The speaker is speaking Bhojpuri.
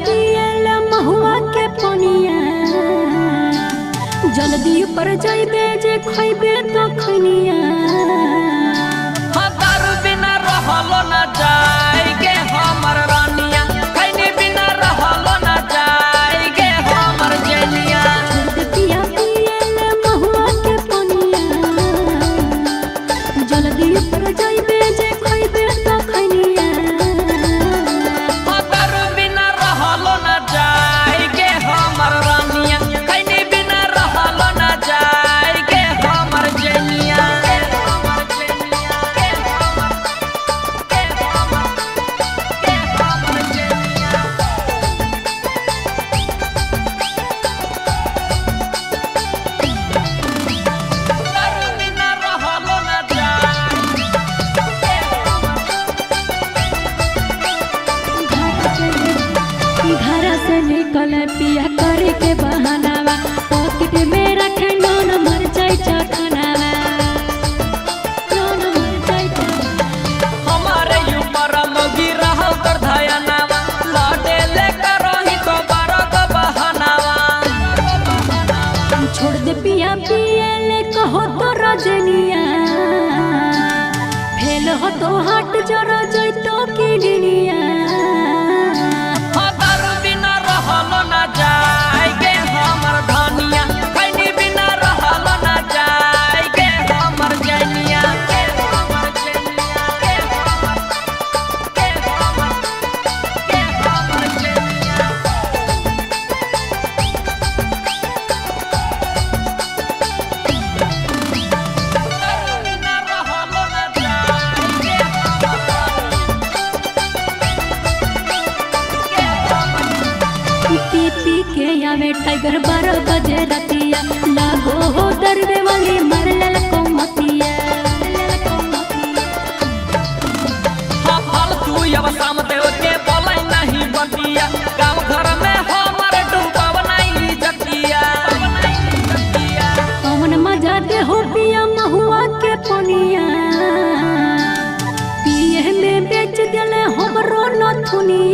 पियल महुआ के पनिया जल्दी पर जाइबे जे खइबे तो खनिया दारू बिना रहलो ना जाए गे हमर रानिया खैनी बिना रहलो ना जाए गे हमर जनिया पिया पियल महुआ के पनिया जल्दी पर जाइबे जे खइबे तो खनिया दारू बिना रहलो ना जाए गे हमर रानिया खैनी बिना रहलो ना जाए गे हमर जनिया घर से निकल पिया करे के बहानावा पॉकेट में रखे नोन मर जाए चखनावा नोन मर जाए हमारे ऊपर मोगी रहल कर धयनावा लौटे लेकर रही तो बारह का बहानावा छोड़ दे पिया पियले कहो तो रजनिया फेल हो तो हट जरा जइतो की दुनिया दारू बिना रहलो ना जाए गे हमर धनिया खैनी बिना रहलो ना जाए गे हमर जनिया पी पी के आवे टाइगर 12 बजे रतिया लागो हो दर्द वाली मर लल को मतिया फल तू अब शाम देव के बोले नहीं बतिया गाँव घर में हमर डूबब नहीं जतिया कौन मजा दे हो पिया महुआ के पनिया पिए में बेच दिले हमरो नथुनिया